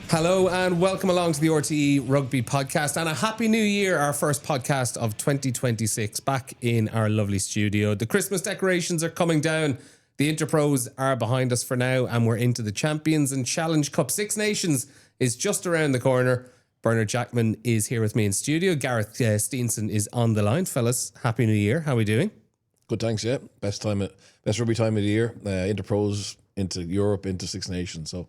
Hello and welcome along to the RTÉ Rugby podcast and a happy new year, our first podcast of 2026 back in our lovely studio. The Christmas decorations are coming down, the Interpros are behind us for now, and we're into the Champions and Challenge Cup. Six Nations is just around the corner. Bernard Jackman is here with me in studio. Gareth Steenson is on the line. Fellas, happy new year. How are we doing? Good, thanks, yeah. Best rugby time of the year. Interpros into Europe, into Six Nations. So,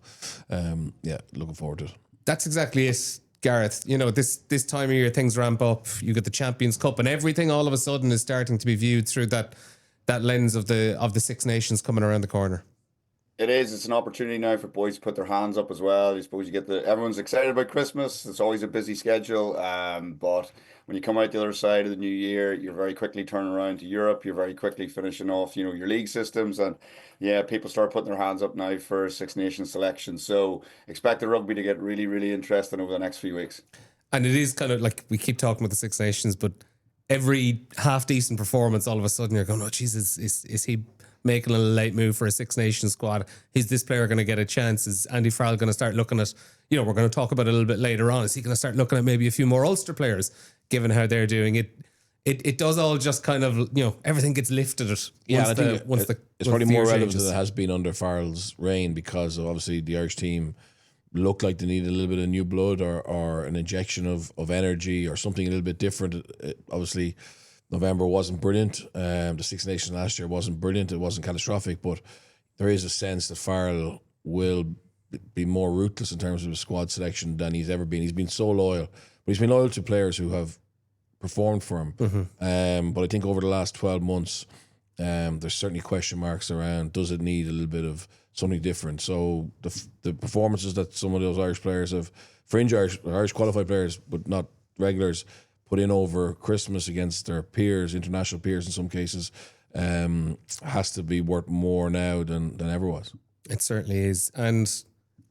looking forward to it. That's exactly it, Gareth. You know, this time of year, things ramp up. You get the Champions Cup and everything all of a sudden is starting to be viewed through that lens of the Six Nations coming around the corner. It is. It's an opportunity now for boys to put their hands up as well. I suppose you get everyone's excited about Christmas. It's always a busy schedule. But when you come out the other side of the new year, you're very quickly turning around to Europe. You're very quickly finishing off, your league systems. And yeah, people start putting their hands up now for Six Nations selection. So expect the rugby to get really, really interesting over the next few weeks. And it is kind of like we keep talking about the Six Nations, but every half decent performance, all of a sudden you're going, oh, Jesus, is he making a late move for a Six Nations squad? Is this player going to get a chance? Is Andy Farrell going to start looking at, we're going to talk about it a little bit later on. Is he going to start looking at maybe a few more Ulster players, given how they're doing it? It does all just kind of, everything gets lifted. It's probably more relevant than it has been under Farrell's reign, because of obviously the Irish team looked like they needed a little bit of new blood or an injection of energy or something a little bit different. Obviously, November wasn't brilliant. The Six Nations last year wasn't brilliant. It wasn't catastrophic, but there is a sense that Farrell will be more ruthless in terms of his squad selection than he's ever been. He's been so loyal, but he's been loyal to players who have performed for him. Mm-hmm. But I think over the last 12 months, there's certainly question marks around, does it need a little bit of something different? So the performances that some of those Irish players have, fringe Irish qualified players, but not regulars, put in over Christmas against their peers, international peers in some cases, has to be worth more now than ever was. It certainly is. And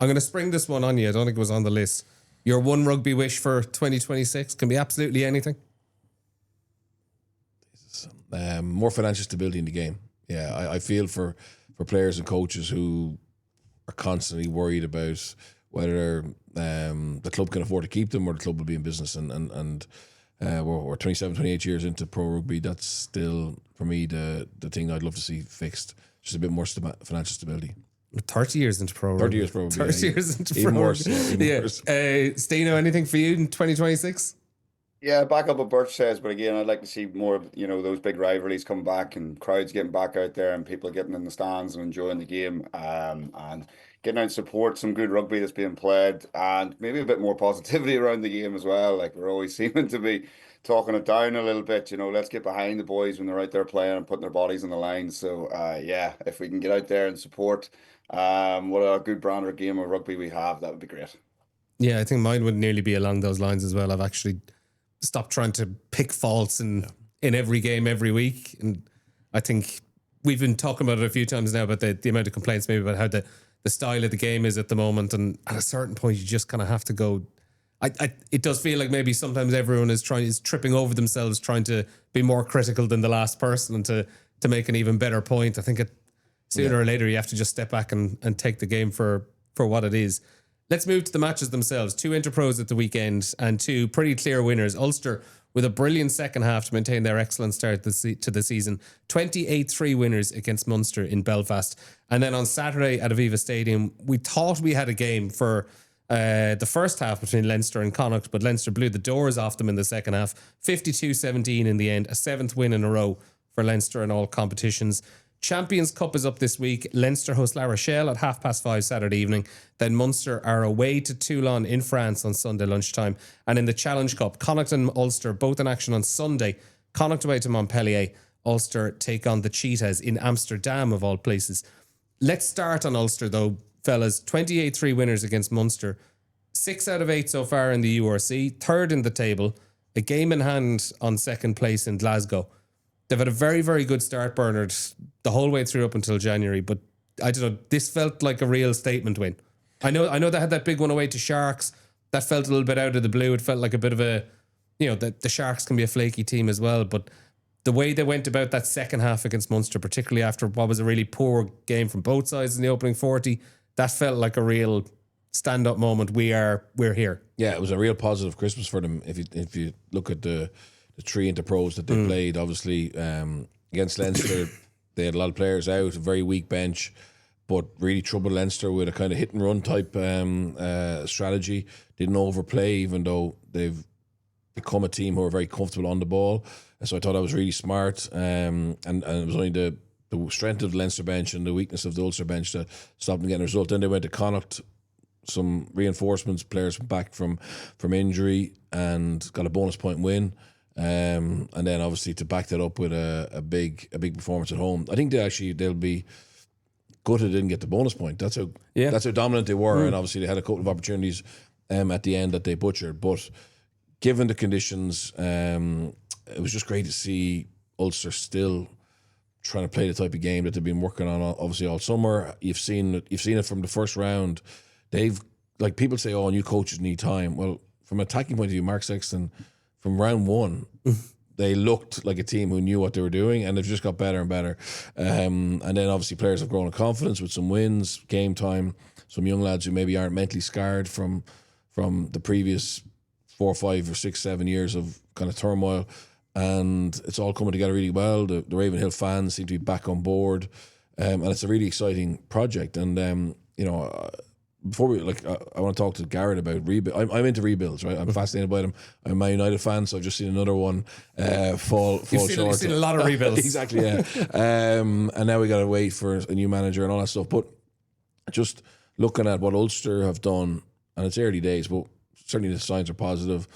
I'm going to spring this one on you. I don't think it was on the list. Your one rugby wish for 2026 can be absolutely anything. More financial stability in the game. Yeah, I feel for players and coaches who are constantly worried about whether the club can afford to keep them or the club will be in business. And we're 27, 28 years into pro rugby. That's still, for me, the thing I'd love to see fixed. Just a bit more financial stability. 30 years into pro rugby. 30 years pro rugby. 30 years into pro rugby. Steeno, anything for you in 2026? Yeah, back up what Birch says, but again, I'd like to see more of, those big rivalries come back and crowds getting back out there and people getting in the stands and enjoying the game, and getting out and support some good rugby that's being played, and maybe a bit more positivity around the game as well. Like, we're always seeming to be talking it down a little bit, let's get behind the boys when they're out there playing and putting their bodies on the line. So, if we can get out there and support what a good brand or game of rugby we have, that would be great. Yeah, I think mine would nearly be along those lines as well. I've actually stopped trying to pick faults in every game every week, and I think we've been talking about it a few times now about the amount of complaints maybe about how the style of the game is at the moment, and at a certain point you just kind of have to go. It does feel like maybe sometimes everyone is tripping over themselves trying to be more critical than the last person and to make an even better point. I think sooner or later you have to just step back and take the game for what it is. Let's move to the matches themselves. 2 Interpros at the weekend and 2 pretty clear winners. Ulster with a brilliant second half to maintain their excellent start to the season. 28-3 winners against Munster in Belfast. And then on Saturday at Aviva Stadium, we thought we had a game for the first half between Leinster and Connacht, but Leinster blew the doors off them in the second half. 52-17 in the end, a 7th win in a row for Leinster in all competitions. Champions Cup is up this week. Leinster host La Rochelle at 5:30 Saturday evening. Then Munster are away to Toulon in France on Sunday lunchtime. And in the Challenge Cup, Connacht and Ulster both in action on Sunday. Connacht away to Montpellier. Ulster take on the Cheetahs in Amsterdam, of all places. Let's start on Ulster though, fellas. 28-3 winners against Munster. 6 out of 8 so far in the URC. 3rd in the table. A game in hand on 2nd place in Glasgow. They've had a very, very good start, Bernard, the whole way through up until January. But I don't know, this felt like a real statement win. I know they had that big one away to Sharks. That felt a little bit out of the blue. It felt like a bit of a, the Sharks can be a flaky team as well. But the way they went about that second half against Munster, particularly after what was a really poor game from both sides in the opening 40, that felt like a real stand-up moment. We're here. Yeah, it was a real positive Christmas for them. If you look at the three Interpros that they played, obviously against Leinster, they had a lot of players out, a very weak bench, but really troubled Leinster with a kind of hit and run type strategy. Didn't overplay, even though they've become a team who are very comfortable on the ball. And so I thought that was really smart. And it was only the strength of the Leinster bench and the weakness of the Ulster bench that stopped them getting a result. Then they went to Connacht, some reinforcements, players back from injury, and got a bonus point win. And then obviously to back that up with a big performance at home. I think they'll be gutted they didn't get the bonus point. That's how dominant they were, and obviously they had a couple of opportunities at the end that they butchered. But given the conditions, it was just great to see Ulster still trying to play the type of game that they've been working on obviously all summer. You've seen it from the first round. They've, like, people say, oh, new coaches need time. Well, from an attacking point of view, Mark Sexton, from round one, they looked like a team who knew what they were doing, and they've just got better and better. And then obviously players have grown in confidence with some wins, game time, some young lads who maybe aren't mentally scarred from the previous 4, 5 or 6, 7 years of kind of turmoil. And it's all coming together really well. The Ravenhill fans seem to be back on board, and it's a really exciting project. And before we I want to talk to Gareth about rebuild. I'm into rebuilds, right? I'm fascinated by them. I'm a Man United fan, so I've just seen another one fall short. You've seen a lot of rebuilds. Exactly, yeah. And now we got to wait for a new manager and all that stuff. But just looking at what Ulster have done, and it's early days, but certainly the signs are positive.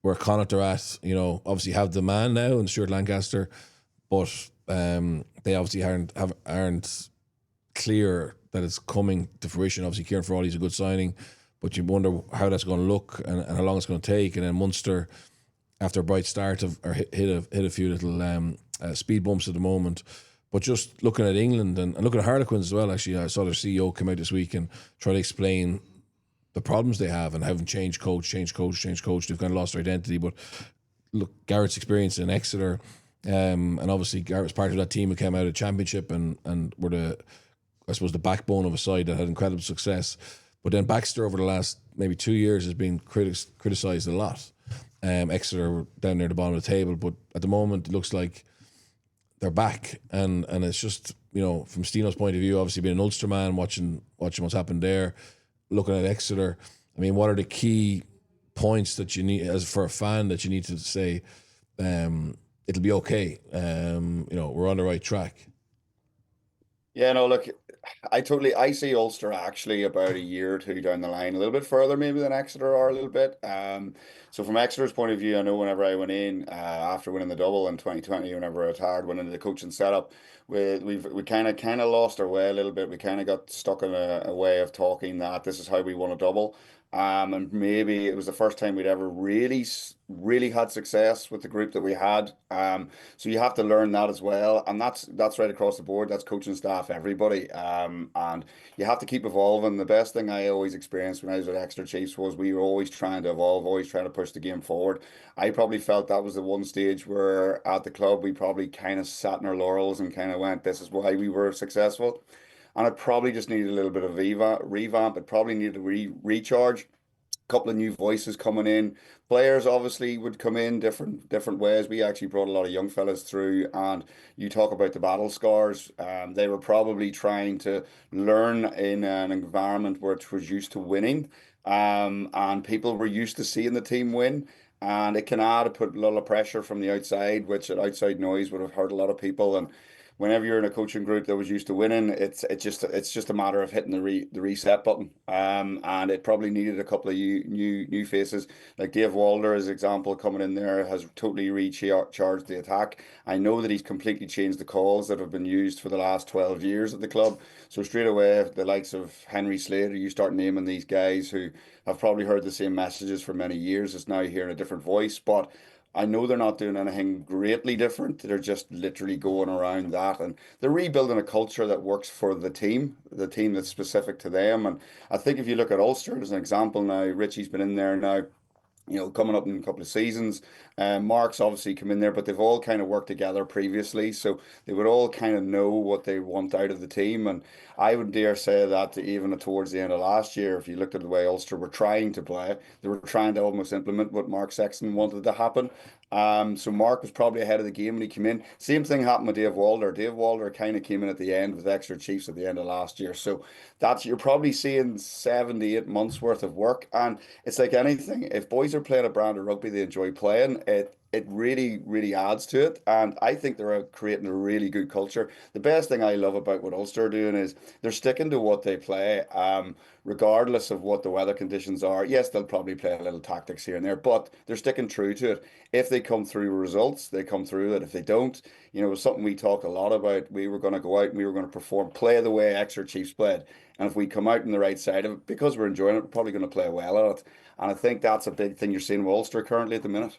Where Connacht are at, obviously have the man now and Stuart Lancaster, but they obviously aren't clear that it's coming to fruition. Obviously, Kieran Frawley's a good signing, but you wonder how that's going to look and how long it's going to take. And then Munster, after a bright start, hit a few little speed bumps at the moment. But just looking at England and looking at Harlequins as well, actually, I saw their CEO come out this week and try to explain the problems they have and having changed coach. They've kind of lost their identity. But look, Gareth's experience in Exeter, and obviously Gareth was part of that team who came out of Championship and were the backbone of a side that had incredible success. But then Baxter over the last maybe 2 years has been criticised a lot. Exeter were down near the bottom of the table, but at the moment it looks like they're back, and it's just, from Steenon's point of view, obviously being an Ulster man, watching what's happened there. Looking at Exeter, I mean, what are the key points that you need, as for a fan, that you need to say, it'll be okay, we're on the right track? Yeah, no, look, I see Ulster actually about a year or two down the line, a little bit further maybe than Exeter are a little bit. So from Exeter's point of view, I know whenever I went in after winning the double in 2020, whenever I retired, went into the coaching setup, we kind of lost our way a little bit. We kind of got stuck in a way of talking that this is how we won a double. And maybe it was the first time we'd ever really had success with the group that we had. So you have to learn that as well, and that's right across the board. That's coaching staff, everybody. And you have to keep evolving. The best thing I always experienced when I was at Exeter Chiefs was we were always trying to evolve, always trying to push the game forward. I probably felt that was the one stage where at the club we probably kind of sat in our laurels and kind of went, this is why we were successful. And it probably just needed a little bit of revamp. It probably needed a recharge. A couple of new voices coming in. Players obviously would come in different ways. We actually brought a lot of young fellas through, and you talk about the battle scars. They were probably trying to learn in an environment which was used to winning, and people were used to seeing the team win. And it can add to put a lot of pressure from the outside, which an outside noise would have hurt a lot of people. And whenever you're in a coaching group that was used to winning, it's just a matter of hitting the reset button. And it probably needed a couple of new faces, like Dave Walder, as example, coming in there has totally recharged the attack. I know that he's completely changed the calls that have been used for the last 12 years at the club. So straight away, the likes of Henry Slater, you start naming these guys who have probably heard the same messages for many years, is now hearing a different voice. But I know they're not doing anything greatly different. They're just literally going around that, and they're rebuilding a culture that works for the team that's specific to them. And I think if you look at Ulster as an example now, Richie's been in there now coming up in a couple of seasons. Mark's obviously come in there, but they've all kind of worked together previously, so they would all kind of know what they want out of the team. And I would dare say that even towards the end of last year, if you looked at the way Ulster were trying to play, they were trying to almost implement what Mark Sexton wanted to happen. So Mark was probably ahead of the game when he came in. Same thing happened with Dave Walder. Dave Walder kind of came in at the end with extra chiefs at the end of last year. So you're probably seeing 7 to 8 months worth of work. And it's like anything. If boys are playing a brand of rugby they enjoy playing, it really, really adds to it. And I think they're creating a really good culture. The best thing I love about what Ulster are doing is they're sticking to what they play, regardless of what the weather conditions are. Yes, they'll probably play a little tactics here and there, but they're sticking true to it. If they come through results, they come through it. If they don't, it was something we talked a lot about. We were going to go out and we were going to perform, play the way Exeter Chiefs played. And if we come out on the right side of it, because we're enjoying it, we're probably going to play well at it. And I think that's a big thing you're seeing with Ulster currently at the minute.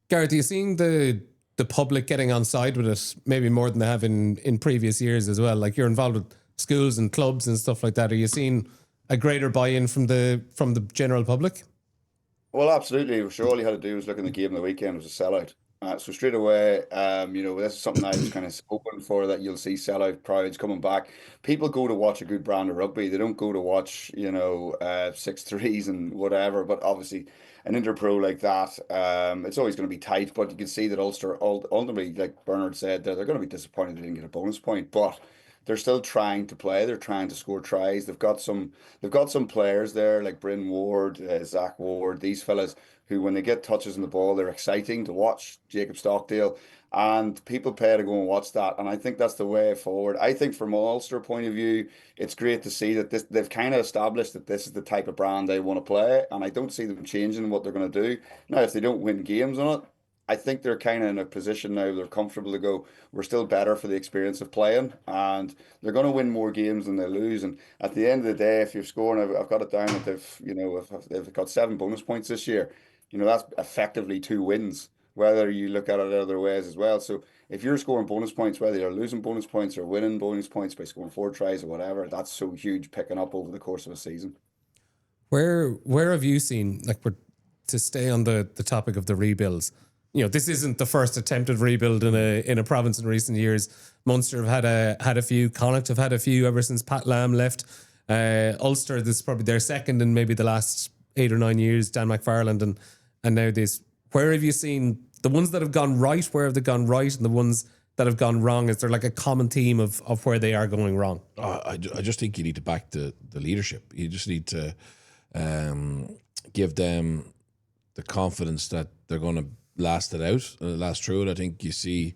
Gareth, are you seeing the public getting on side with it maybe more than they have in previous years as well? Like, you're involved with schools and clubs and stuff like that. Are you seeing a greater buy-in from the general public? Well, absolutely. Sure, all you had to do was look in the game on the weekend. It was a sellout. So straight away, this is something I was kind of hoping for, that you'll see sellout crowds coming back. People go to watch a good brand of rugby. They don't go to watch, 6-3s and whatever. But obviously, an Interpro like that, it's always going to be tight. But you can see that Ulster ultimately, like Bernard said, they're going to be disappointed they didn't get a bonus point. But they're still trying to play. They're trying to score tries. They've got some players there like Bryn Ward, Zach Ward, these fellas who, when they get touches on the ball, they're exciting to watch. Jacob Stockdale, and people pay to go and watch that. And I think that's the way forward. I think from an Ulster point of view, it's great to see that they've kind of established that this is the type of brand they want to play, and I don't see them changing what they're going to do. Now, if they don't win games on it, I think they're kind of in a position now, they're comfortable to go, we're still better for the experience of playing, and they're going to win more games than they lose. And at the end of the day, if you're scoring, I've got it down that they've got 7 bonus points this year. That's effectively 2 wins, whether you look at it other ways as well. So if you're scoring bonus points, whether you're losing bonus points or winning bonus points by scoring 4 tries or whatever, that's so huge picking up over the course of a season. Where have you seen, like, to stay on the topic of the rebuilds? This isn't the first attempted rebuild in a province in recent years. Munster have had a few. Connacht have had a few ever since Pat Lam left. Ulster, this is probably their second in maybe the last 8 or 9 years. Dan McFarland and now this. Where have you seen the ones that have gone right? Where have they gone right, and the ones that have gone wrong? Is there like a common theme of where they are going wrong? I just think you need to back the leadership. You just need to give them the confidence that they're going to last through it. I think you see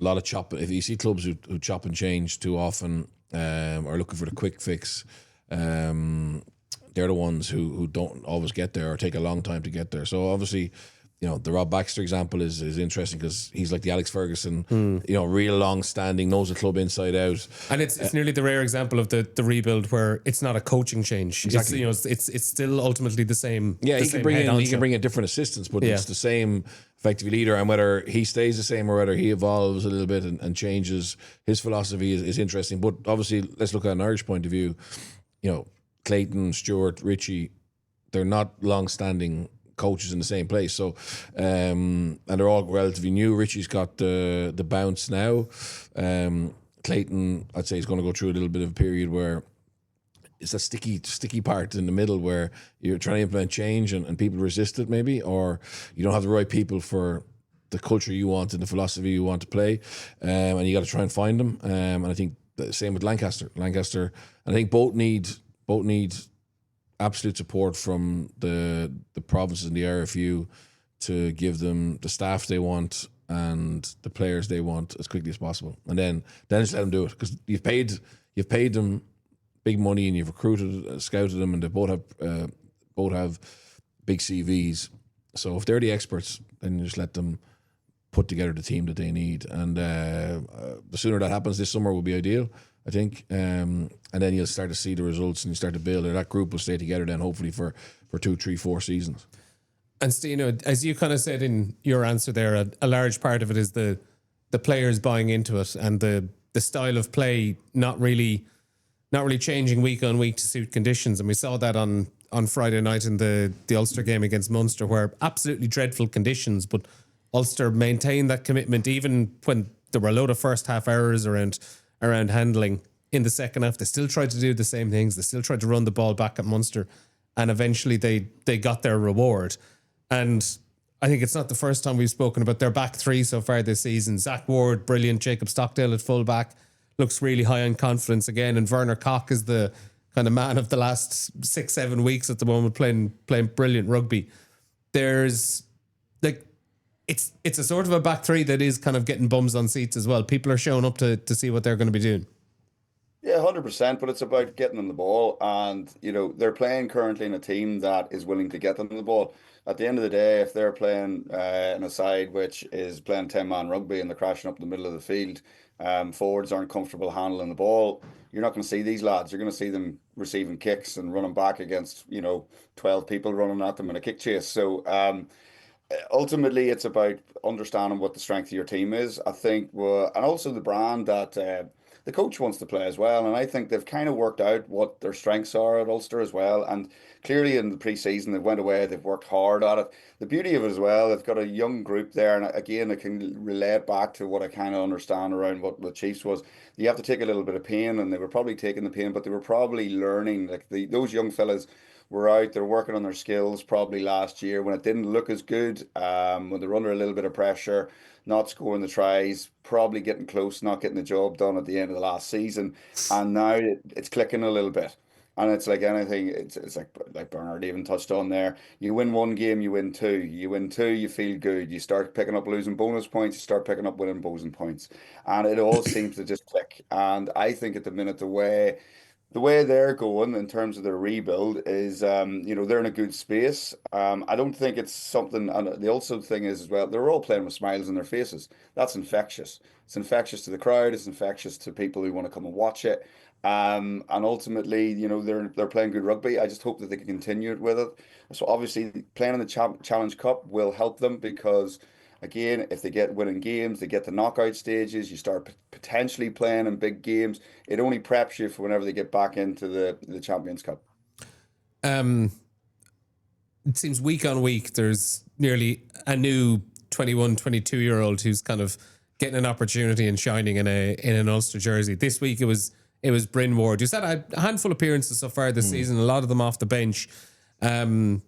a lot of chopping. If you see clubs who chop and change too often, are looking for the quick fix, they're the ones who don't always get there or take a long time to get there. So obviously, the Rob Baxter example is interesting because he's like the Alex Ferguson, real long standing, knows the club inside out. And it's nearly the rare example of the rebuild where it's not a coaching change. Exactly. It's still ultimately the same. Yeah, he can bring in different assistants, but it's the same effective leader. And whether he stays the same or whether he evolves a little bit and changes his philosophy is interesting. But obviously, let's look at an Irish point of view. Clayton, Stuart, Richie, they're not long-standing coaches in the same place. So, and they're all relatively new. Richie's got the bounce now. Clayton, I'd say, is going to go through a little bit of a period where it's a sticky part in the middle where you're trying to implement change and people resist it maybe, or you don't have the right people for the culture you want and the philosophy you want to play, and you got to try and find them. And I think the same with Lancaster. I think both need absolute support from the provinces and the RFU to give them the staff they want and the players they want as quickly as possible, and then just let them do it, because you've paid them big money and you've recruited, scouted them, and they both have big CVs. So if they're the experts, then you just let them put together the team that they need, and the sooner that happens this summer will be ideal, I think, and then you'll start to see the results and you start to build, and that group will stay together then hopefully for 2, 3, 4 seasons. And Steve, as you kind of said in your answer there, a large part of it is the players buying into it and the style of play not really changing week on week to suit conditions. And we saw that on on Friday night in the Ulster game against Munster, where absolutely dreadful conditions, but Ulster maintained that commitment even when there were a load of first half errors around handling. In the second half, they still tried to do the same things. They still tried to run the ball back at Munster, and eventually they got their reward. And I think it's not the first time we've spoken about their back three so far this season. Zach Ward, brilliant. Jacob Stockdale at fullback, looks really high on confidence again. And Werner Koch is the kind of man of the last 6-7 weeks at the moment, playing brilliant rugby. There's like it's a sort of a back three that is kind of getting bums on seats as well. People are showing up to see what they're going to be doing. Yeah, 100%, but it's about getting them the ball. And, they're playing currently in a team that is willing to get them the ball. At the end of the day, if they're playing in a side which is playing 10-man rugby and they're crashing up the middle of the field, forwards aren't comfortable handling the ball, you're not going to see these lads. You're going to see them receiving kicks and running back against, 12 people running at them in a kick chase. So, ultimately, it's about understanding what the strength of your team is. I think, and also the brand that the coach wants to play as well. And I think they've kind of worked out what their strengths are at Ulster as well. And clearly in the pre-season, they went away, they've worked hard at it. The beauty of it as well, they've got a young group there. And again, I can relate back to what I kind of understand around what the Chiefs was. You have to take a little bit of pain, and they were probably taking the pain, but they were probably learning. Like those young fellas were out, they're working on their skills probably last year when it didn't look as good, when they were under a little bit of pressure, not scoring the tries, probably getting close, not getting the job done at the end of the last season. And now it's clicking a little bit. And it's like anything, it's like Bernard even touched on there. You win one game, you win two. You win two, you feel good. You start picking up losing bonus points, you start picking up winning bonus points. And it all seems to just click. And I think at the minute, the way they're going in terms of their rebuild is, they're in a good space. I don't think it's something, and the also thing is as well, they're all playing with smiles on their faces. That's infectious. It's infectious to the crowd. It's infectious to people who want to come and watch it. And ultimately, they're playing good rugby. I just hope that they can continue it with it. So obviously, playing in the Challenge Cup will help them because, again, if they get winning games, they get the knockout stages, you start potentially playing in big games. It only preps you for whenever they get back into the Champions Cup. It seems week on week, there's nearly a new 21, 22-year-old who's kind of getting an opportunity and shining in an Ulster jersey. This week it was Bryn Ward, who's had a handful of appearances so far this season, a lot of them off the bench. He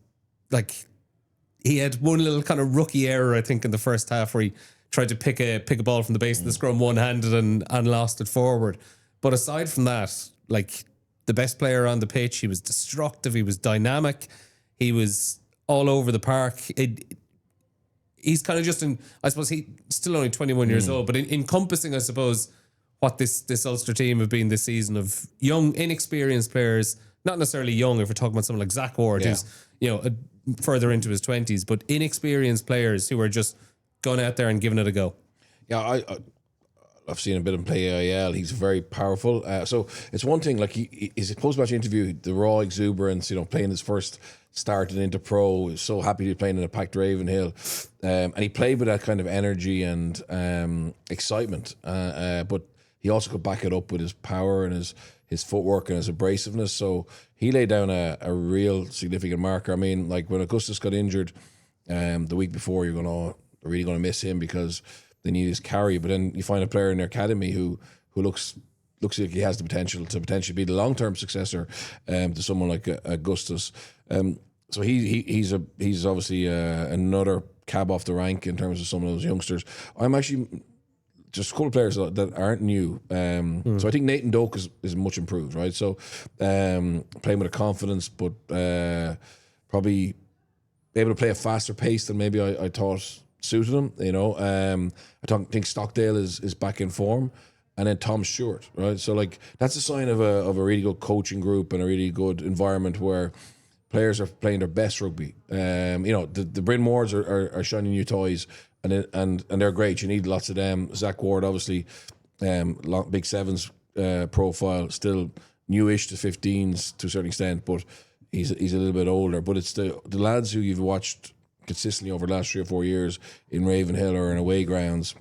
had one little kind of rookie error, I think, in the first half where he tried to pick a ball from the base of the scrum one-handed and lost it forward. But aside from that, like the best player on the pitch, he was destructive, he was dynamic, he was all over the park. He's kind of just I suppose he's still only 21 years old, but encompassing, I suppose, what this Ulster team have been this season of young, inexperienced players, not necessarily young if we're talking about someone like Zach Ward, who's, further into his 20s, but inexperienced players who are just going out there and giving it a go. Yeah, I've seen a bit of him play AIL. He's very powerful. So it's one thing, like his post-match interview, the raw exuberance, playing his first start in Interpro, was so happy to be playing in a packed Ravenhill. And he played with that kind of energy and excitement. But he also could back it up with his power and his footwork and his abrasiveness. So he laid down a real significant marker. I mean, like when Augustus got injured the week before, you're really going to miss him because they need his carry. But then you find a player in their academy who looks like he has the potential to potentially be the long-term successor to someone like Augustus. So he's obviously another cab off the rank in terms of some of those youngsters. I'm actually just a couple of players that aren't new. So I think Nathan Doak is much improved, right? So playing with a confidence, but probably able to play a faster pace than maybe I thought suited him. I think Stockdale is back in form, and then Tom Stewart, right? So like that's a sign of a really good coaching group and a really good environment where players are playing their best rugby. The Bryn Wards are shiny new toys. And they're great. You need lots of them. Zach Ward, obviously, big sevens profile, still newish to 15s to a certain extent, but he's a little bit older. But it's the lads who you've watched consistently over the last 3 or 4 years in Ravenhill or in away grounds,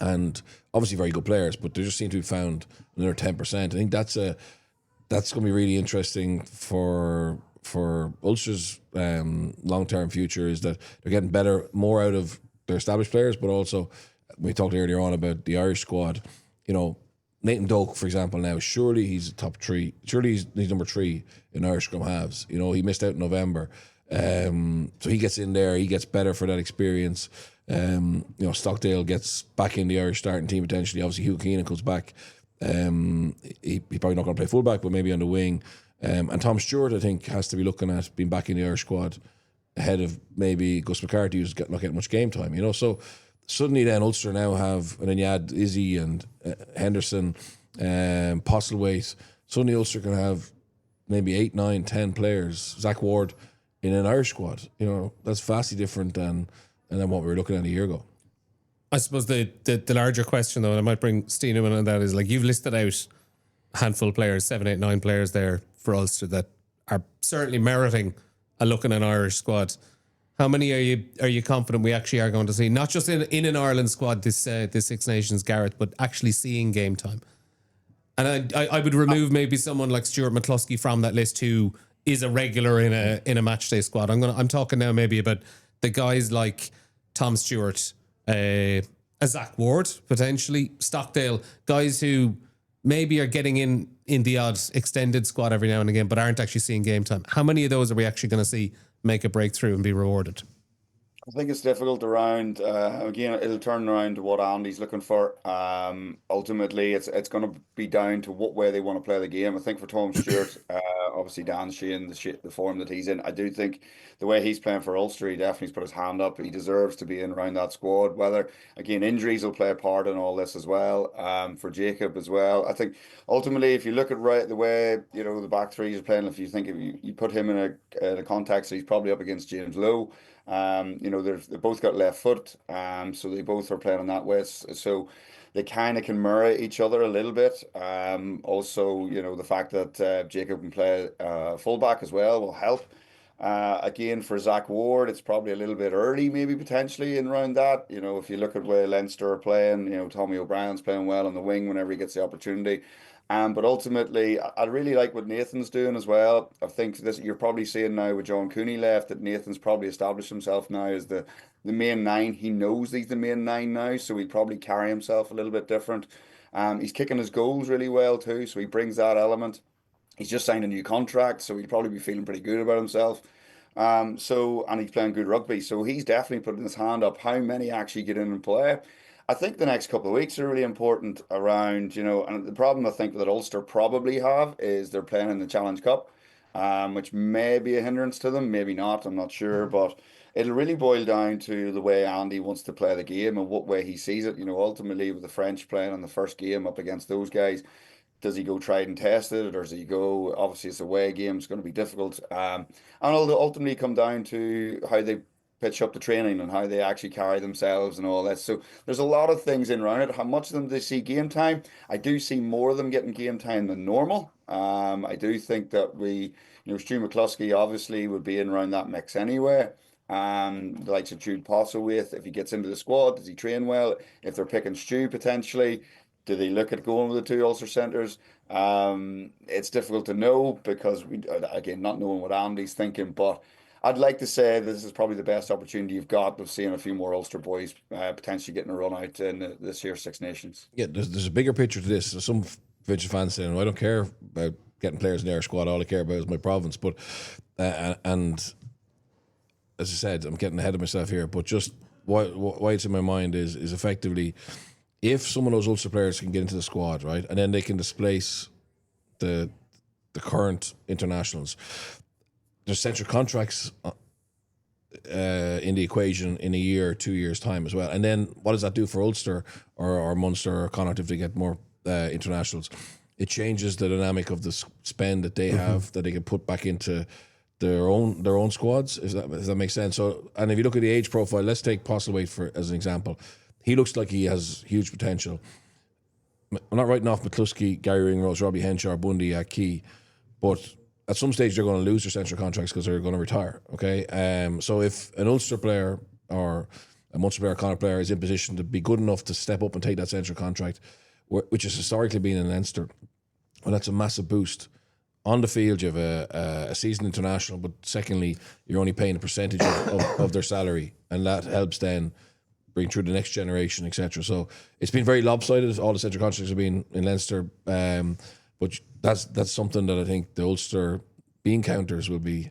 and obviously very good players, but they just seem to have found another 10%. I think that's going to be really interesting for for Ulster's long-term future is that they're getting more out of their established players, but also we talked earlier on about the Irish squad. You know, Nathan Doak, for example, now surely he's top 3. Surely he's number 3 in Irish scrum halves. You know, he missed out in November, so he gets in there. He gets better for that experience. You know, Stockdale gets back in the Irish starting team potentially. Obviously, Hugh Keenan comes back. He probably not going to play fullback, but maybe on the wing. And Tom Stewart, I think, has to be looking at being back in the Irish squad ahead of maybe Gus McCarthy, who's not getting much game time. You know, so suddenly then Ulster now have, and then you add Izzy and Henderson, Postlewaite. Suddenly Ulster can have maybe 8, 9, 10 players. Zach Ward in an Irish squad. You know, that's vastly different than what we were looking at a year ago. I suppose the larger question, though, and I might bring Steenson in on that, is like you've listed out a handful of players, 7, 8, 9 players there for Ulster that are certainly meriting a look in an Irish squad. How many are you confident we actually are going to see, not just in an Ireland squad this Six Nations, Gareth, but actually seeing game time? And I would remove maybe someone like Stuart McCluskey from that list who is a regular in a match day squad. I'm talking now maybe about the guys like Tom Stewart, a Zach Ward, potentially, Stockdale, guys who maybe are getting in the odd extended squad every now and again, but aren't actually seeing game time. How many of those are we actually going to see make a breakthrough and be rewarded? I think it's difficult around. Again, it'll turn around to what Andy's looking for. Ultimately, it's going to be down to what way they want to play the game. I think for Tom Stewart, obviously Dan Sheehan, the form that he's in, I do think the way he's playing for Ulster, he definitely put his hand up. He deserves to be in around that squad. Whether, again, injuries will play a part in all this as well. For Jacob as well, I think ultimately, if you look at the way the back three is playing, if you put him in a context, he's probably up against James Lowe. They've both got left foot, so they both are playing on that way. So they kind of can mirror each other a little bit. Also, the fact that Jacob can play fullback as well will help. Again, for Zach Ward, it's probably a little bit early, maybe potentially in around that. If you look at where Leinster are playing, Tommy O'Brien's playing well on the wing whenever he gets the opportunity. But ultimately, I really like what Nathan's doing as well. I think you're probably seeing now with John Cooney left that Nathan's probably established himself now as the main 9. He knows he's the main 9 now, so he'll probably carry himself a little bit different. He's kicking his goals really well too, so he brings that element. He's just signed a new contract, so he'll probably be feeling pretty good about himself. And he's playing good rugby, so he's definitely putting his hand up. How many actually get in and play? I think the next couple of weeks are really important around, and the problem I think that Ulster probably have is they're playing in the Challenge Cup, which may be a hindrance to them, maybe not, I'm not sure, but it'll really boil down to the way Andy wants to play the game and what way he sees it. Ultimately with the French playing in the first game up against those guys, does he go tried and tested, or does he go, obviously it's a away game, it's going to be difficult, and it'll ultimately come down to how they pitch up the training and how they actually carry themselves and all that. So there's a lot of things in around it. How much of them they see game time? I do see more of them getting game time than normal. I do think that Stu McCluskey obviously would be in around that mix anyway. The likes of Jude Postlewaite, if he gets into the squad, does he train well? If they're picking Stu potentially, do they look at going with the 2 Ulster centres? It's difficult to know because again, not knowing what Andy's thinking, but I'd like to say this is probably the best opportunity you've got of seeing a few more Ulster boys potentially getting a run out in this year's Six Nations. Yeah, there's a bigger picture to this. There's some French fans saying, I don't care about getting players in the Irish squad. All I care about is my province. But and as I said, I'm getting ahead of myself here. But just why it's in my mind is effectively if some of those Ulster players can get into the squad, right, and then they can displace the current internationals. There's central contracts in the equation in a year or 2 years' time as well. And then what does that do for Ulster or Munster or Connacht if they get more internationals? It changes the dynamic of the spend that they have that they can put back into their own squads. If that makes sense. So, and if you look at the age profile, let's take Postlewaite as an example. He looks like he has huge potential. I'm not writing off McCluskey, Gary Ringrose, Robbie Henshaw, Bundy at key, but at some stage they're going to lose their central contracts because they're going to retire. Okay, so if an Ulster player or a Munster player, Connacht player is in position to be good enough to step up and take that central contract, which has historically been in Leinster, well, that's a massive boost on the field, you have a seasoned international, but secondly, you're only paying a percentage of their salary, and that helps then bring through the next generation, etc. So it's been very lopsided. All the central contracts have been in Leinster, but that's something that I think the Ulster bean counters will be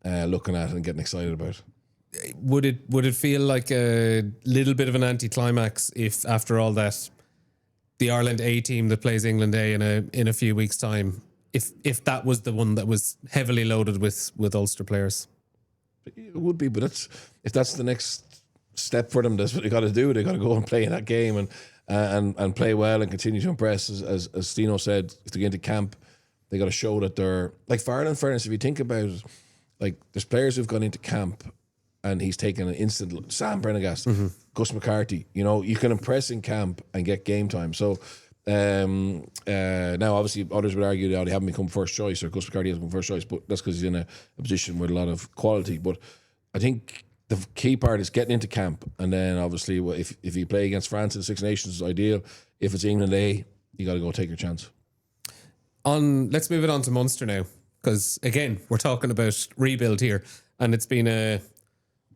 looking at and getting excited about. Would it feel like a little bit of an anticlimax if, after all that, the Ireland A team that plays England A in a few weeks' time, if that was the one that was heavily loaded with Ulster players? It would be, but if that's the next step for them, that's what they got to do. They got to go and play in that game and play well and continue to impress. As Steno said, if they get into camp, they got to show that they're like Farrell. In fairness, if you think about it, like there's players who've gone into camp and he's taken an instant. Sam Prendergast, Gus McCarthy. You know, you can impress in camp and get game time. So now, obviously, others would argue that they haven't become first choice, or Gus McCarthy hasn't become first choice, but that's because he's in a position with a lot of quality. But I think the key part is getting into camp, and then obviously, if you play against France in the Six Nations, is ideal. If it's England A, you got to go take your chance. Let's move it on to Munster now, because again, we're talking about rebuild here, and it's been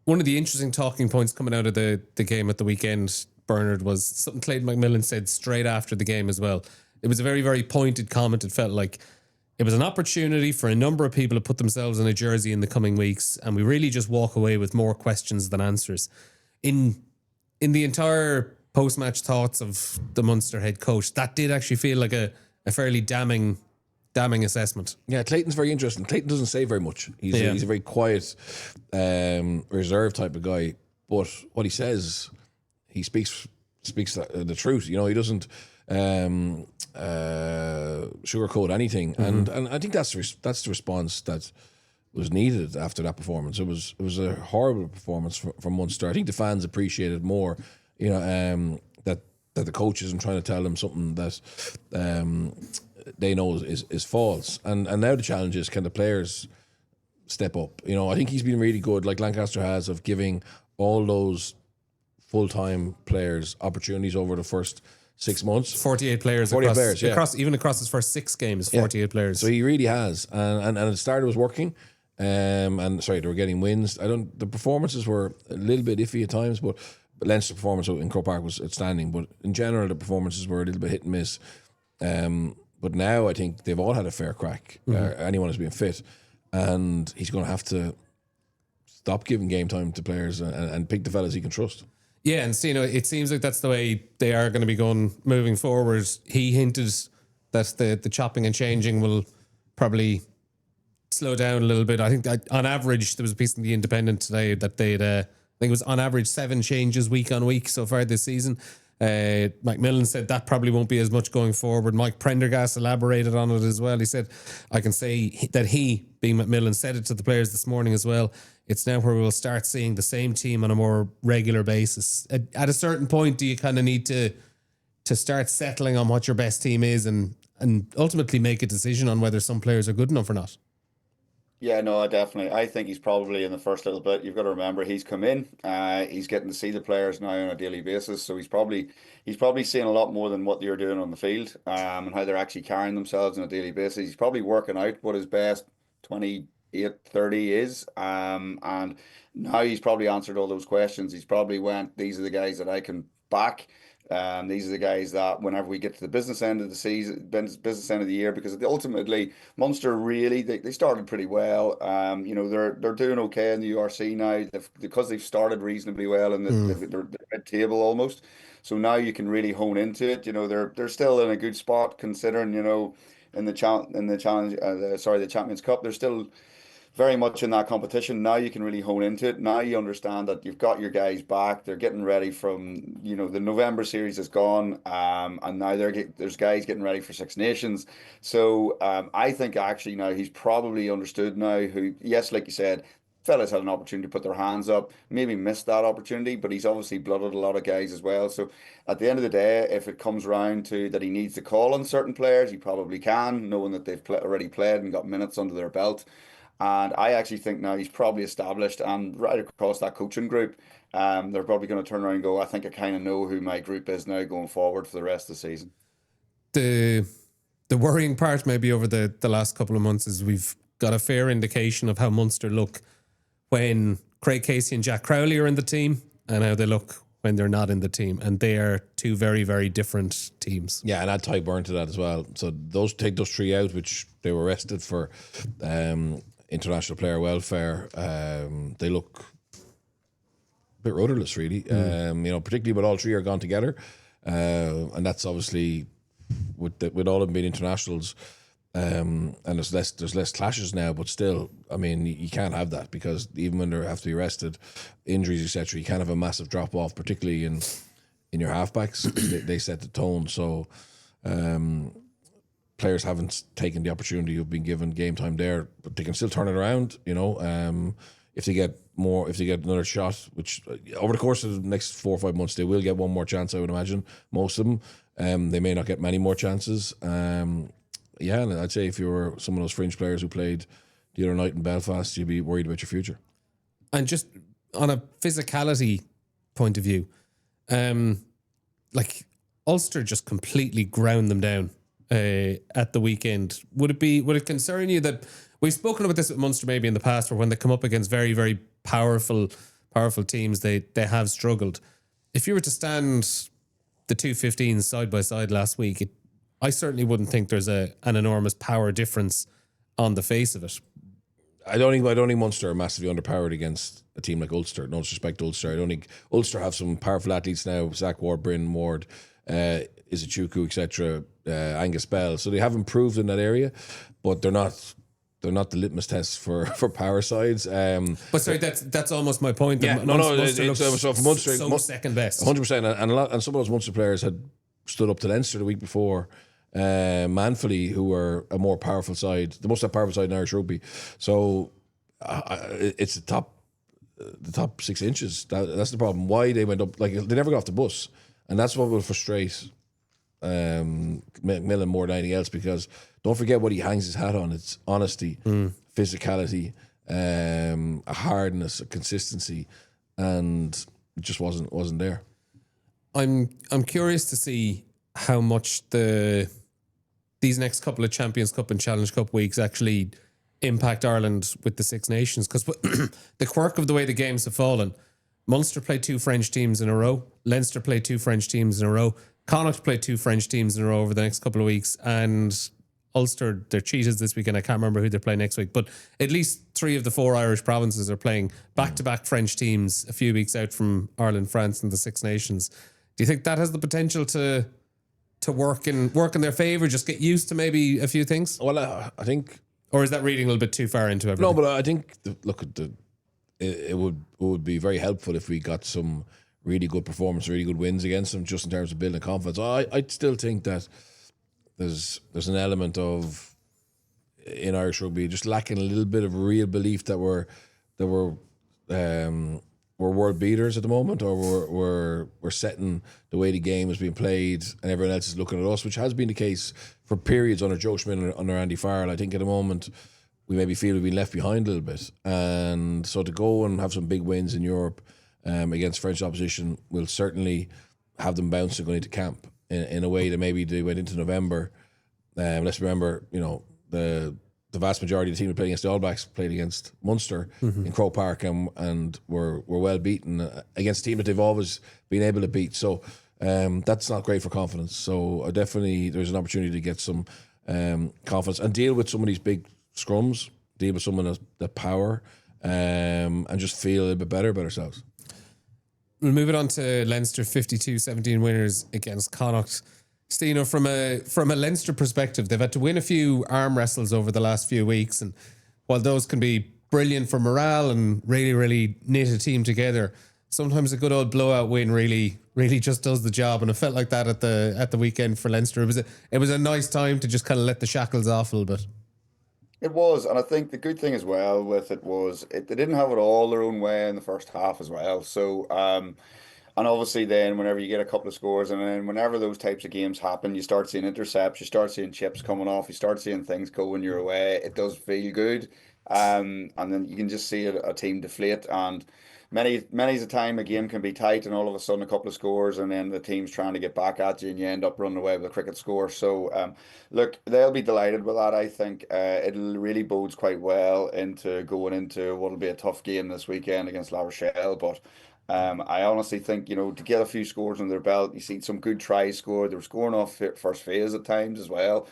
one of the interesting talking points coming out of the game at the weekend, Bernard, was something Clayton McMillan said straight after the game as well. It was a very, very pointed comment. It felt like it was an opportunity for a number of people to put themselves in a jersey in the coming weeks, and we really just walk away with more questions than answers. In the entire post-match thoughts of the Munster head coach, that did actually feel like a fairly damning assessment. Yeah, Clayton's very interesting. Clayton doesn't say very much. He's a very quiet, reserved type of guy. But what he says, he speaks the truth. You know, he doesn't sugarcoat anything. And I think that's the response that was needed after that performance. It was a horrible performance from Munster. I think the fans appreciated more, you know, that the coach isn't trying to tell them something that they know is false. And now the challenge is, can the players step up? You know, I think he's been really good, like Lancaster has, of giving all those full-time players opportunities over the first 6 months. 48 players. Across his first 6 games, 48 players. So he really has. And at the start it was working. And sorry, they were getting wins. The performances were a little bit iffy at times, but Leinster's performance in Croke Park was outstanding. But in general, the performances were a little bit hit and miss. But now I think they've all had a fair crack. Anyone who's been fit, and he's going to have to stop giving game time to players and pick the fellas he can trust. Yeah, and you know, it seems like that's the way they are going to be going moving forward. He hinted that the chopping and changing will probably slow down a little bit. I think that on average, there was a piece in the Independent today that they'd I think it was on average 7 changes week on week so far this season. McMillan said that probably won't be as much going forward. Mike Prendergast elaborated on it as well. He said, I can say that he, being McMillan, said it to the players this morning as well. It's now where we'll start seeing the same team on a more regular basis. At a certain point, do you kind of need to start settling on what your best team is and ultimately make a decision on whether some players are good enough or not? Yeah, no, definitely. I think he's probably in the first little bit. You've got to remember he's come in. He's getting to see the players now on a daily basis, so he's probably seeing a lot more than what they're doing on the field, and how they're actually carrying themselves on a daily basis. He's probably working out what his best 28-30 is, and now he's probably answered all those questions. He's probably went, these are the guys that I can back. These are the guys that whenever we get to the business end of the season, business end of the year, because ultimately Munster really they started pretty well. You know, they're doing okay in the URC now because they've started reasonably well in the mid-table almost. So now you can really hone into it. You know, they're still in a good spot considering, you know, in the Champions Cup, they're still very much in that competition. Now you can really hone into it. Now you understand that you've got your guys back. They're getting ready from, you know, the November series is gone, and now there's guys getting ready for Six Nations. So I think actually now he's probably understood now who, yes, like you said, fellas had an opportunity to put their hands up, maybe missed that opportunity, but he's obviously blooded a lot of guys as well. So at the end of the day, if it comes round to that he needs to call on certain players, he probably can, knowing that they've already played and got minutes under their belt. And I actually think now he's probably established, and right across that coaching group, they're probably going to turn around and go, I think I kind of know who my group is now going forward for the rest of the season. The worrying part maybe over the last couple of months is we've got a fair indication of how Munster look when Craig Casey and Jack Crowley are in the team and how they look when they're not in the team. And they are two very, very different teams. Yeah, and add Ty Byrne to that as well. So take those three out, which they were arrested for international player welfare. They look a bit rudderless, really. Particularly when all three are gone together. And that's obviously with all of them being internationals, and there's less clashes now, but still, I mean, you can't have that, because even when they have to be arrested, injuries, etc., you can't have a massive drop off, particularly in your halfbacks. they set the tone. So players haven't taken the opportunity of being given game time there, but they can still turn it around. If they get another shot, which over the course of the next 4 or 5 months, they will get one more chance, I would imagine. Most of them. They may not get many more chances. And I'd say if you were some of those fringe players who played the other night in Belfast, you'd be worried about your future. And just on a physicality point of view, Ulster just completely ground them down at the weekend. Would it concern you that we've spoken about this with Munster maybe in the past, where when they come up against very, very powerful teams, they have struggled. If you were to stand the 215s side by side last week, I certainly wouldn't think there's an enormous power difference on the face of it. I don't think Munster are massively underpowered against a team like Ulster. No disrespect to Ulster. I don't think Ulster have some powerful athletes now. Zach Ward, Bryn Ward, Izuchuku, etc. Angus Bell. So they have improved in that area, but they're not the litmus test for power sides. But sorry, that's almost my point. Yeah, Munster second best, 100%. And some of those Munster players had stood up to Leinster the week before, manfully, who were a more powerful side, the most powerful side in Irish rugby. So it's the top 6 inches. That's the problem. Why they went up? Like, they never got off the bus, and that's what will frustrate McMillan more than anything else, because don't forget what he hangs his hat on. It's honesty, physicality, a hardness, a consistency, and it just wasn't there. I'm curious to see how much these next couple of Champions Cup and Challenge Cup weeks actually impact Ireland with the Six Nations, because the quirk of the way the games have fallen, Munster played 2 French teams in a row, Leinster played 2 French teams in a row, Connacht played 2 French teams in a row over the next couple of weeks, and Ulster, they're cheated this weekend. I can't remember who they're playing next week, but at least 3 of the 4 Irish provinces are playing back-to-back French teams a few weeks out from Ireland, France, and the Six Nations. Do you think that has the potential to work in their favour? Just get used to maybe a few things. Well, I think, or is that reading a little bit too far into everything? No, but I think it would be very helpful if we got some really good performance, really good wins against them, just in terms of building confidence. I still think that there's an element of, in Irish rugby, just lacking a little bit of real belief that we're world beaters at the moment, or we're setting the way the game is being played, and everyone else is looking at us, which has been the case for periods under Joe Schmidt and under Andy Farrell. I think at the moment we maybe feel we've been left behind a little bit, and so to go and have some big wins in Europe against French opposition will certainly have them bouncing going into camp in a way that maybe they went into November. Let's remember, the vast majority of the team that played against the All Blacks played against Munster in Croke Park and were well beaten against a team that they've always been able to beat. So that's not great for confidence. So definitely there's an opportunity to get some confidence and deal with some of these big scrums, deal with some of the power, and just feel a little bit better about ourselves. We'll move it on to Leinster, 52-17 winners against Connacht. Steno, from a Leinster perspective, they've had to win a few arm wrestles over the last few weeks, and while those can be brilliant for morale and really, really knit a team together, sometimes a good old blowout win really just does the job, and it felt like that at the weekend for Leinster. It was a nice time to just kind of let the shackles off a little bit. It was, and I think the good thing as well with it was they didn't have it all their own way in the first half as well. So, and obviously then whenever you get a couple of scores, and then whenever those types of games happen, you start seeing intercepts, you start seeing chips coming off, you start seeing things going your way. It does feel good. And then you can just see a team deflate. And many's a time a game can be tight and all of a sudden a couple of scores and then the team's trying to get back at you and you end up running away with a cricket score. So look, they'll be delighted with that. I think it really bodes quite well into going into what'll be a tough game this weekend against La Rochelle. But I honestly think, to get a few scores under their belt, you see some good tries scored. They were scoring off first phase at times as well,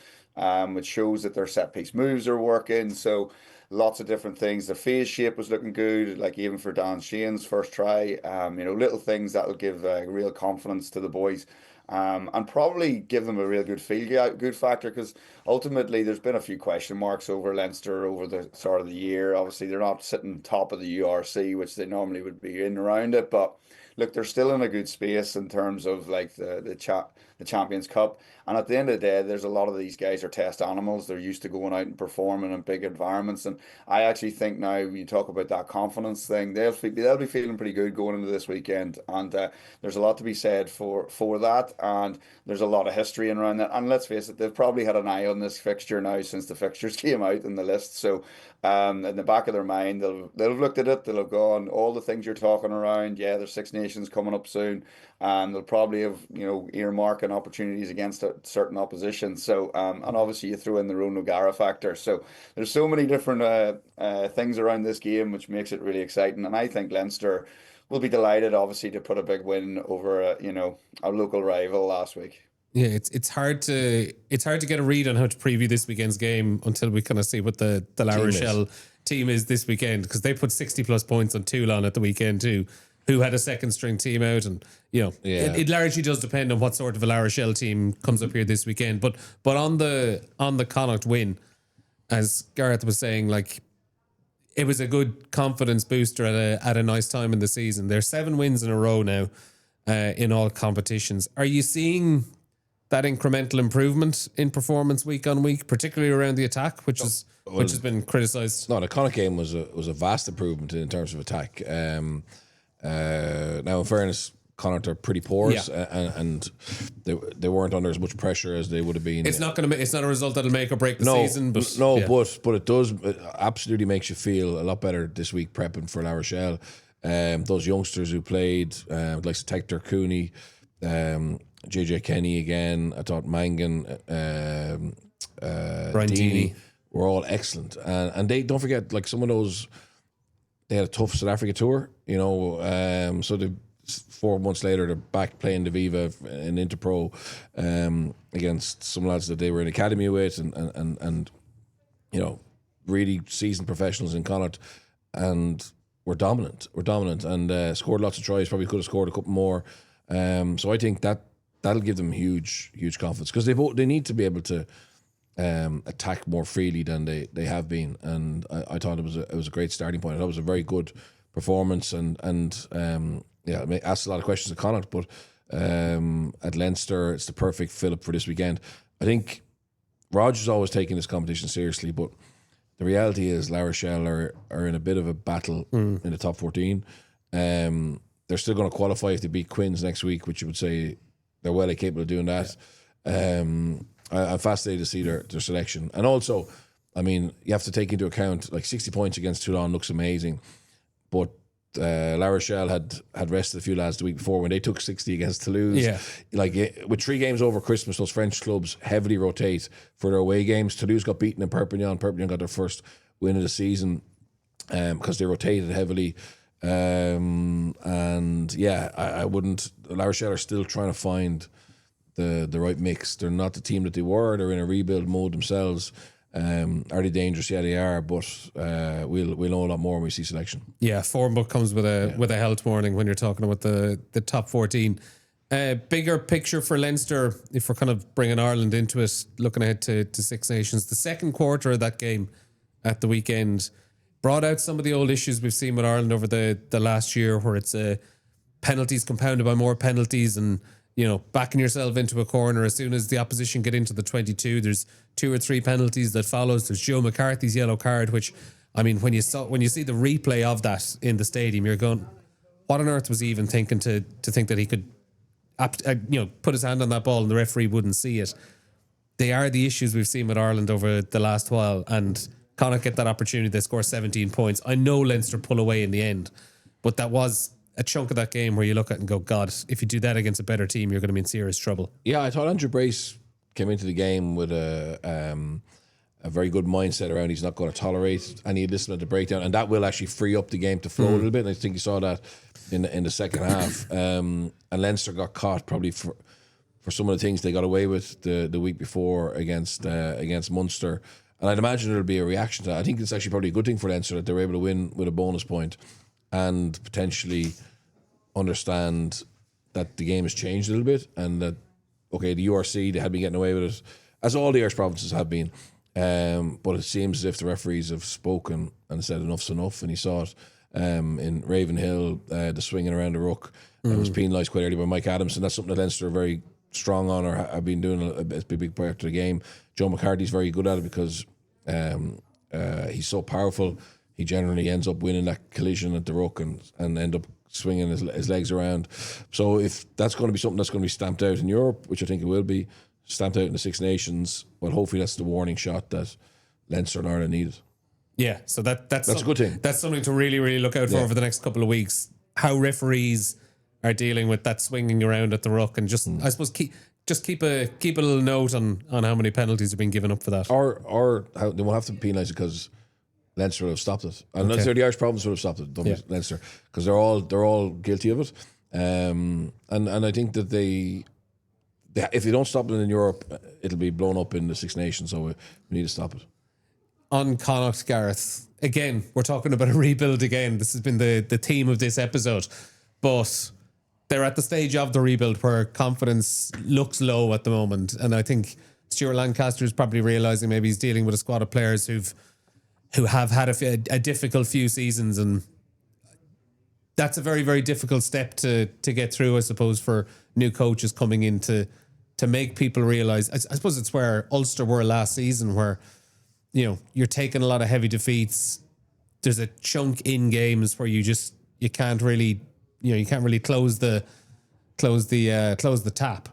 which shows that their set piece moves are working. So lots of different things. The phase shape was looking good, like even for Dan Sheehan's first try. Little things that'll give real confidence to the boys. And probably give them a real good good factor, because ultimately there's been a few question marks over Leinster over the start of the year. Obviously, they're not sitting top of the URC, which they normally would be in around it, but look, they're still in a good space in terms of like the Champions Cup. And at the end of the day, there's a lot of these guys are test animals. They're used to going out and performing in big environments. And I actually think now when you talk about that confidence thing, they'll be feeling pretty good going into this weekend. And there's a lot to be said for that. And there's a lot of history in around that. And let's face it, they've probably had an eye on this fixture now since the fixtures came out in the list. So in the back of their mind, they'll have looked at it. They'll have gone, all the things you're talking around. Yeah, there's Six Nations coming up soon. And they'll probably have, earmarking opportunities against certain opposition. So, and obviously you throw in the Ronan O'Gara factor. So there's so many different things around this game, which makes it really exciting. And I think Leinster will be delighted, obviously, to put a big win over, a local rival last week. Yeah, it's hard to get a read on how to preview this weekend's game until we kind of see what the La Rochelle team is this weekend, because they put 60 plus points on Toulon at the weekend too, who had a second string team out, and it largely does depend on what sort of a La Rochelle team comes up here this weekend. But on the Connacht win, as Gareth was saying, like, it was a good confidence booster at a nice time in the season. There's 7 wins in a row now in all competitions. Are you seeing that incremental improvement in performance week on week, particularly around the attack, which has been criticised? No, the Connacht game was a vast improvement in terms of attack. Now, in fairness, Connacht are pretty porous, and they weren't under as much pressure as they would have been. It's not a result that'll make or break the season. But it absolutely makes you feel a lot better this week prepping for La Rochelle. Those youngsters who played, like Tector Cooney, JJ Kenny again. I thought Mangan, Deeney were all excellent, and they don't forget, like, some of those. They had a tough South Africa tour, so they 4 months later they're back playing the Aviva in Interpro against some lads that they were in academy with, and really seasoned professionals in Connacht, and were dominant and scored lots of tries. Probably could have scored a couple more. So I think that'll give them huge confidence, because they need to be able to attack more freely than they have been, and I thought it was a great starting point. I thought it was a very good performance, and I asked a lot of questions at Connacht, but at Leinster it's the perfect fill-up for this weekend. I think Roger's always taking this competition seriously, but the reality is La Rochelle are in a bit of a battle in the top 14. They're still going to qualify if they beat Quins next week, which you would say they're well capable of doing that. I'm fascinated to see their selection. And also, I mean, you have to take into account, like, 60 points against Toulon looks amazing, but La Rochelle had rested a few lads the week before when they took 60 against Toulouse. Yeah. Like, with 3 games over Christmas, those French clubs heavily rotate for their away games. Toulouse got beaten in Perpignan. Perpignan got their first win of the season because they rotated heavily. I wouldn't. La Rochelle are still trying to find the right mix. They're not the team that they were. They're in a rebuild mode themselves. Are they dangerous? Yeah, they are. But we'll know a lot more when we see selection. Yeah, form book comes with a health warning when you're talking about the top 14. Bigger picture for Leinster, if we're kind of bringing Ireland into it, looking ahead to Six Nations. The second quarter of that game at the weekend brought out some of the old issues we've seen with Ireland over the last year, where it's penalties compounded by more penalties, and backing yourself into a corner as soon as the opposition get into the 22. There's 2 or 3 penalties that follows. There's Joe McCarthy's yellow card, which, I mean, when you see the replay of that in the stadium, you're going, what on earth was he even thinking to think that he could put his hand on that ball and the referee wouldn't see it? They are the issues we've seen with Ireland over the last while, and Connacht get that opportunity. They score 17 points. I know Leinster pull away in the end, But that was a chunk of that game where you look at it and go, God, if you do that against a better team, you're going to be in serious trouble. Yeah, I thought Andrew Brace came into the game with a very good mindset around he's not going to tolerate any listening to breakdown, and that will actually free up the game to flow a little bit. And I think you saw that in the second half. And Leinster got caught probably for some of the things they got away with the week before against Munster. And I'd imagine there'll be a reaction to that. I think it's actually probably a good thing for Leinster that they were able to win with a bonus point and potentially understand that the game has changed a little bit, and that, okay, the URC, they had been getting away with it, as all the Irish provinces have been. But it seems as if the referees have spoken and said enough's enough, and he saw it in Ravenhill, the swinging around the ruck. It was penalised quite early by Mike Adams, and that's something that Leinster are very strong on, or have been doing a big part of the game. Joe McCarthy's very good at it because he's so powerful. He generally ends up winning that collision at the ruck and end up swinging his legs around. So if that's going to be something that's going to be stamped out in Europe, which I think it will be, stamped out in the Six Nations, well, hopefully that's the warning shot that Leinster and Ireland needed. Yeah, so that's a good thing. That's something to really, really look out for over the next couple of weeks. How referees are dealing with that swinging around at the ruck, and just I suppose keep a little note on how many penalties have been given up for that. Or how they won't have to penalise it because Leinster will have stopped it. And the Irish province will have stopped it, Leinster, because they're all guilty of it. And I think that if they don't stop it in Europe, it'll be blown up in the Six Nations. So we need to stop it. On Connacht, Gareth, again, we're talking about a rebuild again. This has been the theme of this episode. But they're at the stage of the rebuild where confidence looks low at the moment. And I think Stuart Lancaster is probably realising maybe he's dealing with a squad of players who have had a difficult few seasons. And that's a very, very difficult step to get through, I suppose, for new coaches coming in to make people realise. I suppose it's where Ulster were last season, where you're taking a lot of heavy defeats. There's a chunk in games where you can't really close the tap.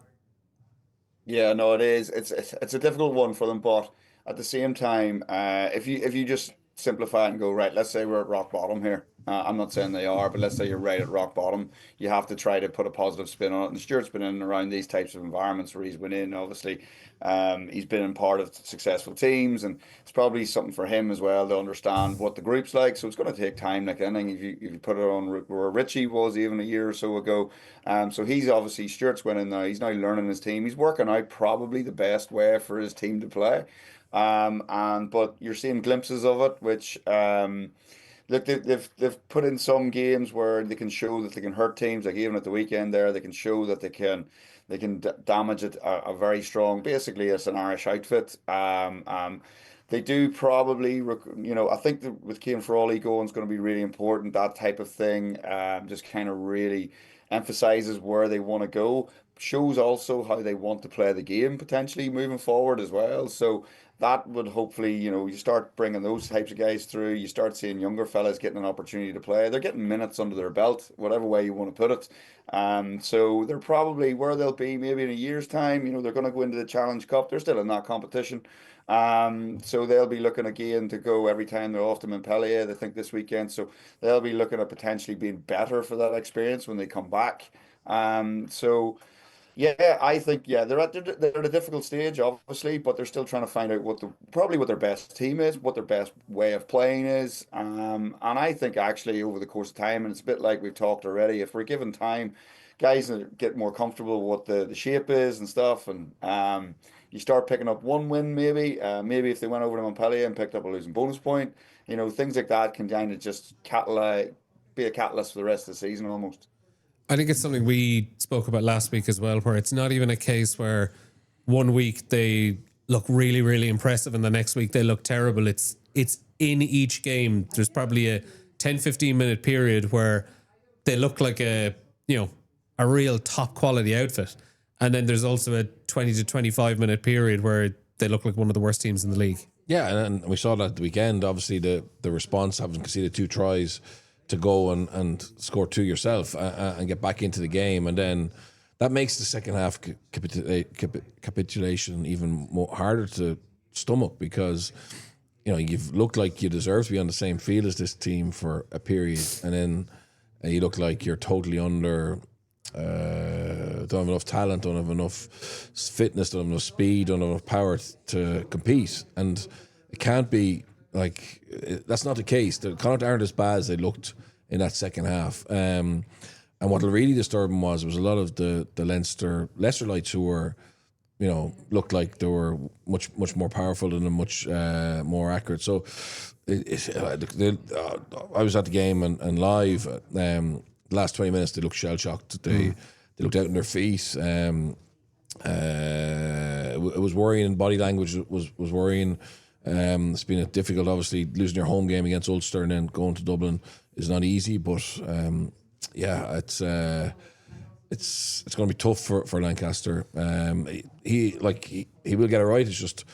Yeah, no, it is. It's a difficult one for them, but at the same time, if you just simplify it and go, right, let's say we're at rock bottom here. I'm not saying they are, but let's say you're right at rock bottom. You have to try to put a positive spin on it. And Stuart's been in and around these types of environments where he's went in, obviously. He's been in part of successful teams, and it's probably something for him as well to understand what the group's like. So it's going to take time, like anything. If you put it on where Richie was even a year or so ago. So he's obviously, Stuart's went in now. He's now learning his team. He's working out probably the best way for his team to play. But you're seeing glimpses of it, which look, they've put in some games where they can show that they can hurt teams. Like even at the weekend there, they can show that they can damage a very strong. Basically, it's an Irish outfit. They do probably, I think that with Cian Frawley going is going to be really important. That type of thing just kind of really emphasizes where they want to go. Shows also how they want to play the game potentially moving forward as well. So that would hopefully, you start bringing those types of guys through. You start seeing younger fellas getting an opportunity to play. They're getting minutes under their belt, whatever way you want to put it. So they're probably where they'll be maybe in a year's time. They're going to go into the Challenge Cup. They're still in that competition. So they'll be looking again to go every time they're off to Montpellier, they think this weekend. So they'll be looking at potentially being better for that experience when they come back. Yeah, I think they're at a difficult stage, obviously, but they're still trying to find out what their best team is, what their best way of playing is. And I think actually over the course of time, and it's a bit like we've talked already, if we're given time, guys get more comfortable with what the shape is and stuff, and you start picking up one win maybe if they went over to Montpellier and picked up a losing bonus point, things like that can kind of just be a catalyst for the rest of the season almost. I think it's something we spoke about last week as well, where it's not even a case where one week they look really, really impressive and the next week they look terrible. It's in each game. There's probably a 10-15 minute period where they look like a real top quality outfit. And then there's also a 20 to 25 minute period where they look like one of the worst teams in the league. Yeah, and we saw that at the weekend. Obviously, the response, having conceded 2 tries, to go and score 2 yourself and get back into the game, and then that makes the second half capitulation even more harder to stomach, because you've looked like you deserve to be on the same field as this team for a period, and then You look like you're totally under. Don't have enough talent, don't have enough fitness, don't have enough speed, don't have enough power to compete, and it can't be like that's not the case. The Connacht aren't as bad as they looked in that second half. And what really disturbed them was a lot of the Leicester-lights who were, looked like they were much more powerful and much more accurate. So I was at the game and live. The last 20 minutes they looked shell shocked. They looked out on their feet. It was worrying. Body language was worrying. It's been difficult. Obviously, losing your home game against Ulster and then going to Dublin is not easy. But it's going to be tough for Lancaster. He will get it right. It's just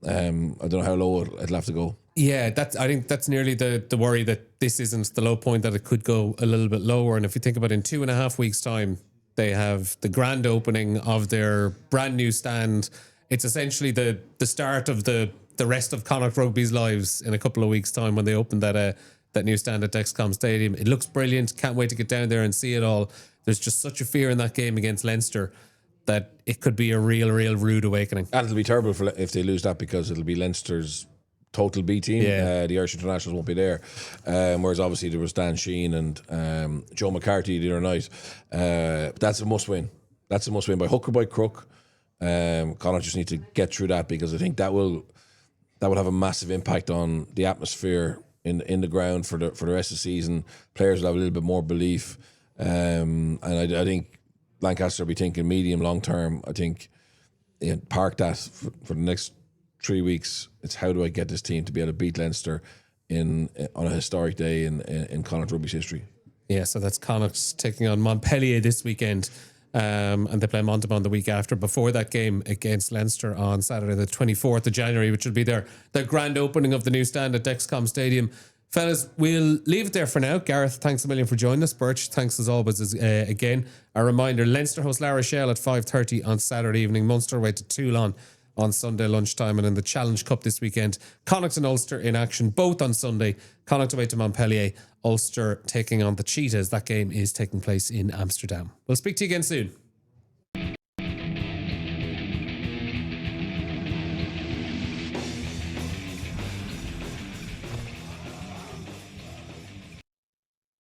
I don't know how low it'll have to go. Yeah, I think that's nearly the worry, that this isn't the low point, that it could go a little bit lower. And if you think about it, in 2.5 weeks' time, they have the grand opening of their brand new stand. It's essentially the start of the rest of Connacht Rugby's lives in a couple of weeks' time when they open that new stand at Dexcom Stadium. It looks brilliant. Can't wait to get down there and see it all. There's just such a fear in that game against Leinster that it could be a real rude awakening. And it'll be terrible if they lose that, because it'll be Leinster's total B team. The Irish internationals won't be there. Whereas obviously there was Dan Sheehan and Joe McCarthy the other night. That's a must win. That's a must win by hook or by crook. Connacht just need to get through that, because I think that will have a massive impact on the atmosphere in the ground for the rest of the season. Players will have a little bit more belief. And I think Lancaster will be thinking medium, long term. I think park that for the next 3 weeks. It's how do I get this team to be able to beat Leinster on a historic day in Connacht Rugby's history. Yeah, so that's Connacht taking on Montpellier this weekend. And they play Montauban the week after, before that game against Leinster on Saturday the 24th of January, which will be their grand opening of the new stand at Dexcom Stadium. Fellas, we'll leave it there for now. Gareth, thanks a million for joining us. Birch, thanks as always. Again, a reminder, Leinster host La Rochelle at 5:30 on Saturday evening, Munster away to Toulon on Sunday lunchtime, and in the Challenge Cup this weekend, Connacht and Ulster in action, both on Sunday. Connacht away to Montpellier, Ulster taking on the Cheetahs. That game is taking place in Amsterdam. We'll speak to you again soon.